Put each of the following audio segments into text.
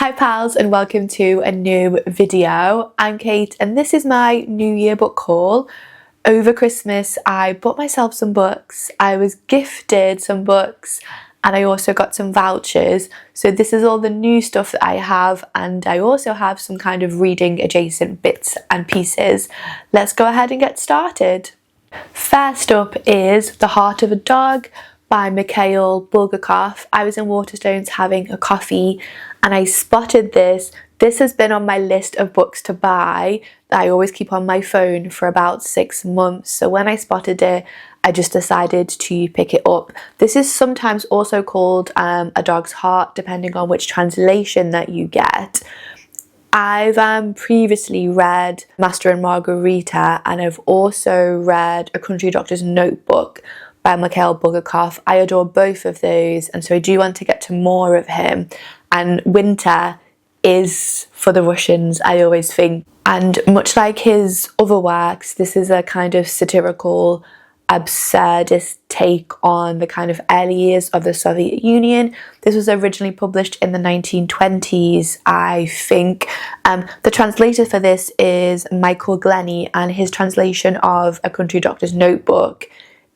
Hi pals, and welcome to a new video. I'm Kate and this is my New Year book haul. Over Christmas I bought myself some books, I was gifted some books, and I also got some vouchers. So this is all the new stuff that I have, and I also have some kind of reading adjacent bits and pieces. Let's go ahead and get started. First up is The Heart of a Dog by Mikhail Bulgakov. I was in Waterstones having a coffee and I spotted this. This has been on my list of books to buy that I always keep on my phone for about 6 months. So when I spotted it, I just decided to pick it up. This is sometimes also called A Dog's Heart, depending on which translation that you get. I've previously read Master and Margarita, and I've also read A Country Doctor's Notebook by Mikhail Bulgakov. I adore both of those, and so I do want to get to more of him. And winter is for the Russians, I always think. And much like his other works, this is a kind of satirical, absurdist take on the kind of early years of the Soviet Union. This was originally published in the 1920s, I think. The translator for this is Michael Glennie, and his translation of A Country Doctor's Notebook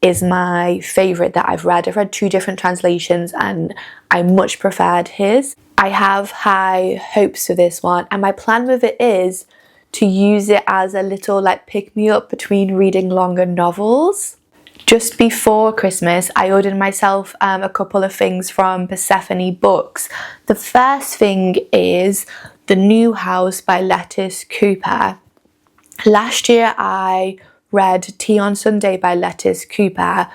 is my favourite that I've read. I've read 2 different translations and I much preferred his. I have high hopes for this one, and my plan with it is to use it as a little like pick-me-up between reading longer novels. Just before Christmas, I ordered myself a couple of things from Persephone Books. The first thing is The New House by Lettice Cooper. Last year I read Tea on Sunday by Lettice Cooper,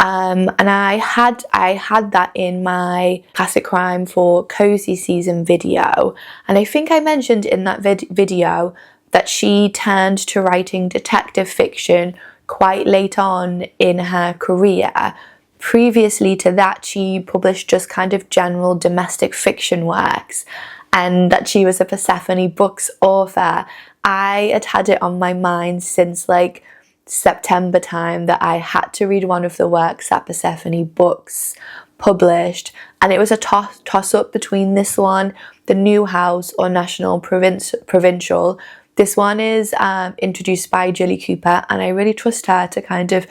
and I had that in my Classic Crime for Cosy season video, and I think I mentioned in that video that she turned to writing detective fiction quite late on in her career. Previously to that, she published just kind of general domestic fiction works, and that she was a Persephone Books author. I had it on my mind since like September time that I had to read one of the works that Persephone Books published, and it was a toss-up between this one, The New House, or National Provincial. This one is introduced by Julie Cooper, and I really trust her to kind of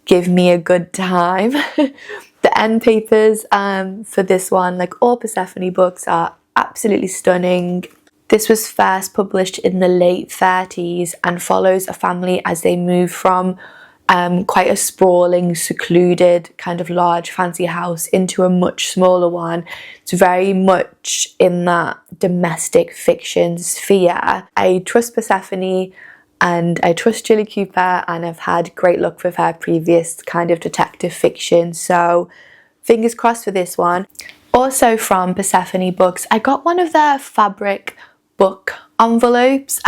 give me a good time. The end papers for this one, like all Persephone books, are absolutely stunning. This was first published in the late 30s and follows a family as they move from quite a sprawling, secluded, kind of large, fancy house into a much smaller one. It's very much in that domestic fiction sphere. I trust Persephone and I trust Julie Cooper, and I've had great luck with her previous kind of detective fiction, so fingers crossed for this one. Also from Persephone Books, I got one of their fabric book envelopes.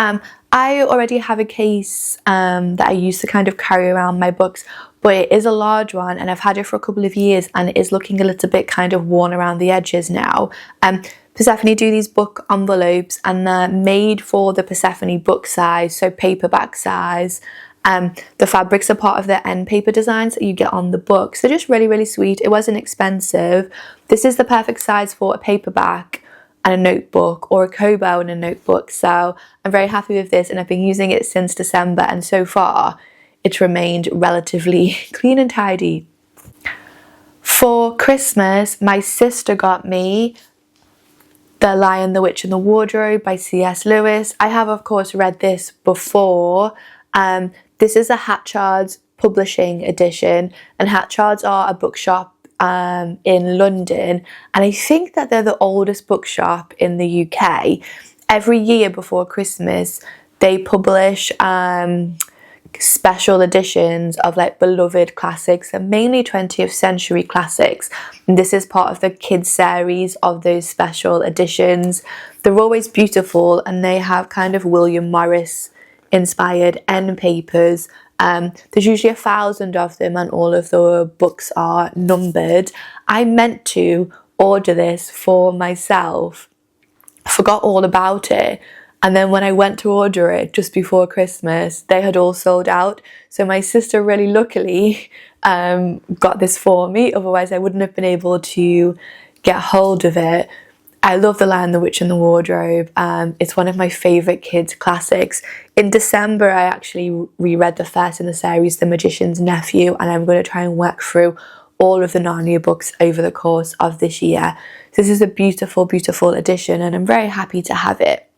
I already have a case that I used to kind of carry around my books, but it is a large one and I've had it for a couple of years and it is looking a little bit kind of worn around the edges now. Persephone do these book envelopes and they're made for the Persephone book size, so paperback size. The fabrics are part of the end paper designs that you get on the books. They're just really, really sweet. It wasn't expensive. This is the perfect size for a paperback and a notebook, or a Kobo and a notebook, so I'm very happy with this, and I've been using it since December, and so far it's remained relatively clean and tidy. For Christmas, my sister got me The Lion, the Witch and the Wardrobe by C.S. Lewis. I have of course read this before. This is a Hatchards publishing edition, and Hatchards are a bookshop in London, and I think that they're the oldest bookshop in the UK. Every year before Christmas they publish special editions of like beloved classics, and mainly 20th century classics, and this is part of the kids series of those special editions. They're always beautiful and they have kind of William Morris inspired end papers. There's usually 1,000 of them and all of the books are numbered. I meant to order this for myself, forgot all about it, and then when I went to order it just before Christmas, they had all sold out. So my sister really luckily got this for me, otherwise I wouldn't have been able to get hold of it. I love The Lion, the Witch and the Wardrobe. It's one of my favourite kids' classics. In December, I actually reread the first in the series, The Magician's Nephew, and I'm going to try and work through all of the Narnia books over the course of this year. So this is a beautiful, beautiful edition, and I'm very happy to have it.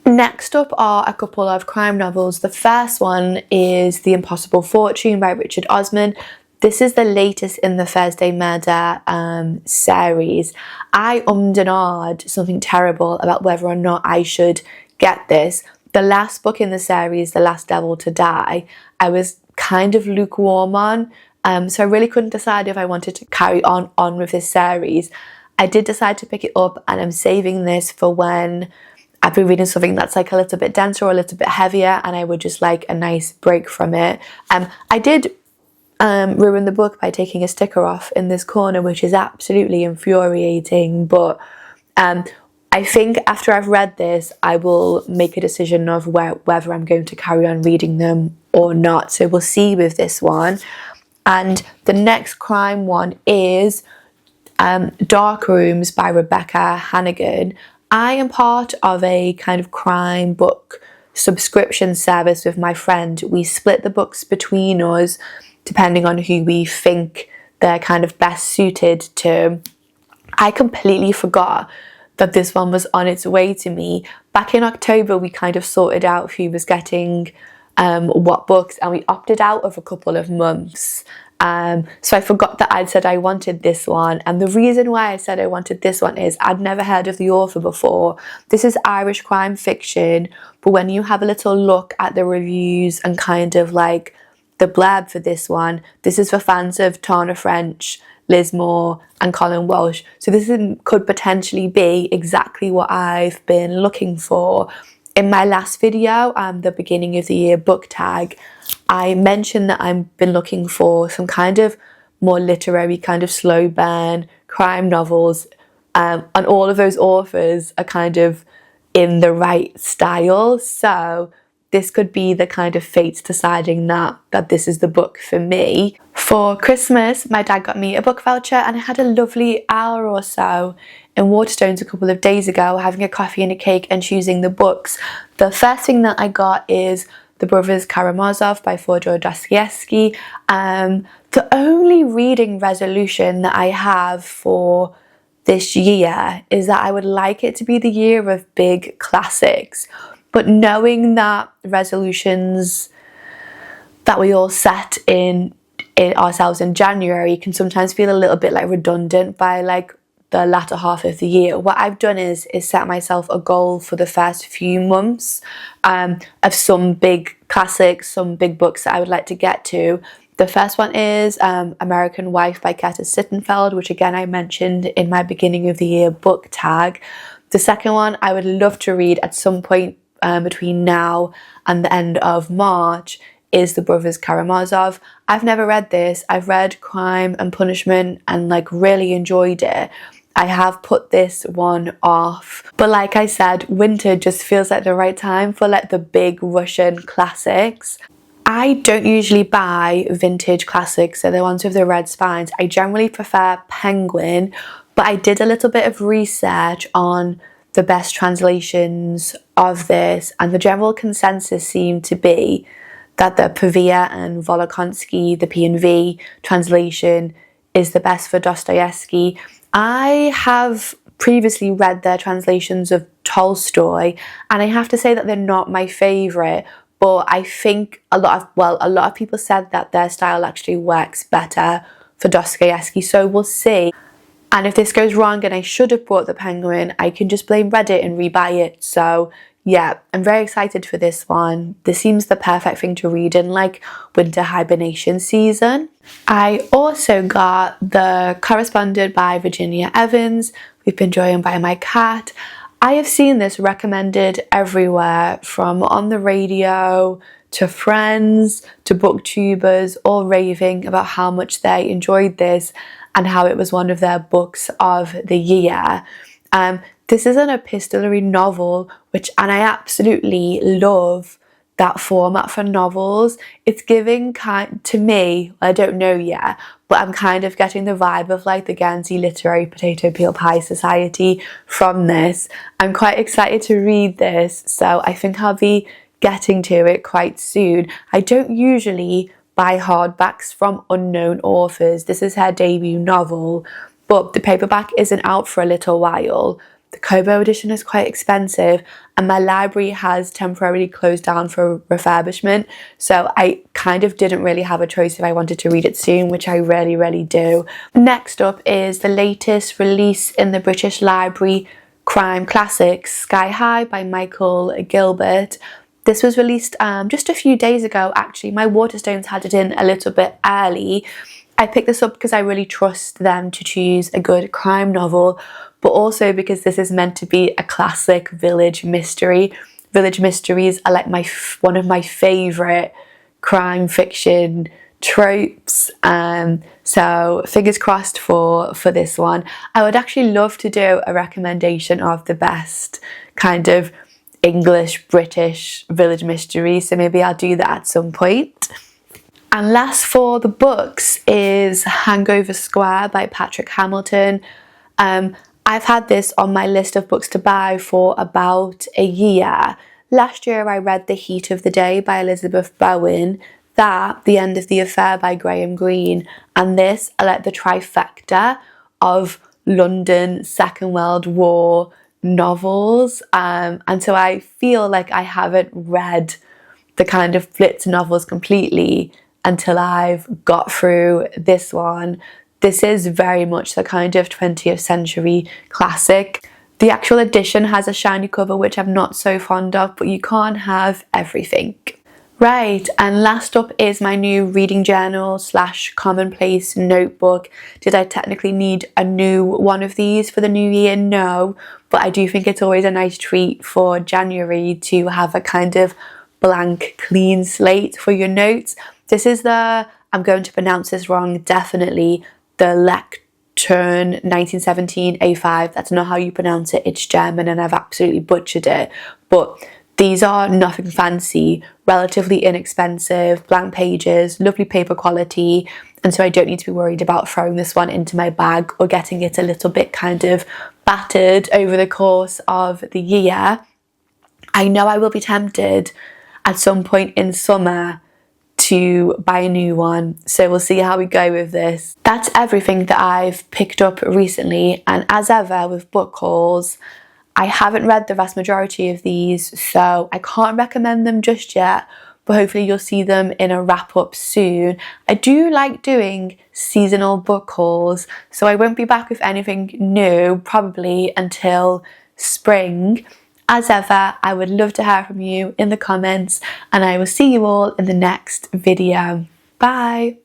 Next up are a couple of crime novels. The first one is The Impossible Fortune by Richard Osman. This is the latest in the Thursday Murder series. I and ahed something terrible about whether or not I should get this. The last book in the series, The Last Devil to Die, I was kind of lukewarm on, so I really couldn't decide if I wanted to carry on with this series. I did decide to pick it up, and I'm saving this for when I've been reading something that's like a little bit denser or a little bit heavier, and I would just like a nice break from it. I did ruin the book by taking a sticker off in this corner, which is absolutely infuriating, but I think after I've read this, I will make a decision of whether I'm going to carry on reading them or not. So we'll see with this one. And the next crime one is Darkrooms by Rebecca Hannigan. I am part of a kind of crime book subscription service with my friend. We split the books between us depending on who we think they're kind of best suited to. I completely forgot that this one was on its way to me. Back in October, we kind of sorted out who was getting what books, and we opted out of a couple of months. So I forgot that I'd said I wanted this one, and the reason why I said I wanted this one is I'd never heard of the author before. This is Irish crime fiction, but when you have a little look at the reviews and kind of like the blurb for this one, this is for fans of Tana French, Liz Moore and Colin Walsh. So this could potentially be exactly what I've been looking for. In my last video, the beginning of the year book tag, I mentioned that I've been looking for some kind of more literary, kind of slow burn crime novels, and all of those authors are kind of in the right style. So this could be the kind of fates deciding that this is the book for me. For Christmas, my dad got me a book voucher, and I had a lovely hour or so in Waterstones a couple of days ago, having a coffee and a cake and choosing the books. The first thing that I got is The Brothers Karamazov by Fyodor Dostoevsky. The only reading resolution that I have for this year is that I would like it to be the year of big classics. But knowing that resolutions that we all set in ourselves in January can sometimes feel a little bit like redundant by like the latter half of the year, what I've done is set myself a goal for the first few months of some big classics, some big books that I would like to get to. The first one is American Wife by Curtis Sittenfeld, which again I mentioned in my beginning of the year book tag. The second one I would love to read at some point between now and the end of March is The Brothers Karamazov. I've never read this. I've read Crime and Punishment and like really enjoyed it. I have put this one off, but like I said, winter just feels like the right time for like the big Russian classics. I don't usually buy vintage classics, so the ones with the red spines. I generally prefer Penguin, but I did a little bit of research on the best translations of this, and the general consensus seemed to be that the Pavia and Volokonsky, the P&V translation, is the best for Dostoevsky. I have previously read their translations of Tolstoy, and I have to say that they're not my favourite, but I think a lot of people said that their style actually works better for Dostoevsky, so we'll see. And if this goes wrong and I should have bought the Penguin, I can just blame Reddit and rebuy it. So yeah, I'm very excited for this one. This seems the perfect thing to read in like winter hibernation season. I also got The Correspondent by Virginia Evans. We've been joined by my cat. I have seen this recommended everywhere, from on the radio to friends to booktubers, all raving about how much they enjoyed this and how it was one of their books of the year. This is an epistolary novel, and I absolutely love that format for novels. It's giving to me, I don't know yet, but I'm kind of getting the vibe of like the Guernsey Literary Potato Peel Pie Society from this. I'm quite excited to read this, so I think I'll be getting to it quite soon. I don't usually buy hardbacks from unknown authors. This is her debut novel, but the paperback isn't out for a little while. The Kobo edition is quite expensive, and my library has temporarily closed down for refurbishment, so I kind of didn't really have a choice if I wanted to read it soon, which I really do. Next up is the latest release in the British Library crime classic, Sky High by Mikhail Gilbert. This was released just a few days ago, actually. My Waterstones had it in a little bit early. I picked this up because I really trust them to choose a good crime novel, but also because this is meant to be a classic village mystery. Village mysteries are like one of my favourite crime fiction tropes, so fingers crossed for this one. I would actually love to do a recommendation of the best kind of English British village mystery, so maybe I'll do that at some point. And last for the books is Hangover Square by Patrick Hamilton. I've had this on my list of books to buy for about a year. Last year I read The Heat of the Day by Elizabeth Bowen, that The End of the Affair by Graham Greene, and this are like the trifecta of London Second World War novels, and so I feel like I haven't read the kind of Blitz novels completely until I've got through this one. This is very much the kind of 20th century classic. The actual edition has a shiny cover, which I'm not so fond of, but you can't have everything. Right, and last up is my new reading journal / commonplace notebook. Did I technically need a new one of these for the new year? No, but I do think it's always a nice treat for January to have a kind of blank, clean slate for your notes. This is the, I'm going to pronounce this wrong, definitely, the Lectern 1917 A5. That's not how you pronounce it, it's German and I've absolutely butchered it. But these are nothing fancy, relatively inexpensive, blank pages, lovely paper quality, and so I don't need to be worried about throwing this one into my bag or getting it a little bit kind of battered over the course of the year. I know I will be tempted at some point in summer to buy a new one, so we'll see how we go with this. That's everything that I've picked up recently, and as ever with book hauls, I haven't read the vast majority of these, so I can't recommend them just yet, but hopefully you'll see them in a wrap up soon. I do like doing seasonal book hauls, so I won't be back with anything new probably until spring. As ever, I would love to hear from you in the comments, and I will see you all in the next video. Bye!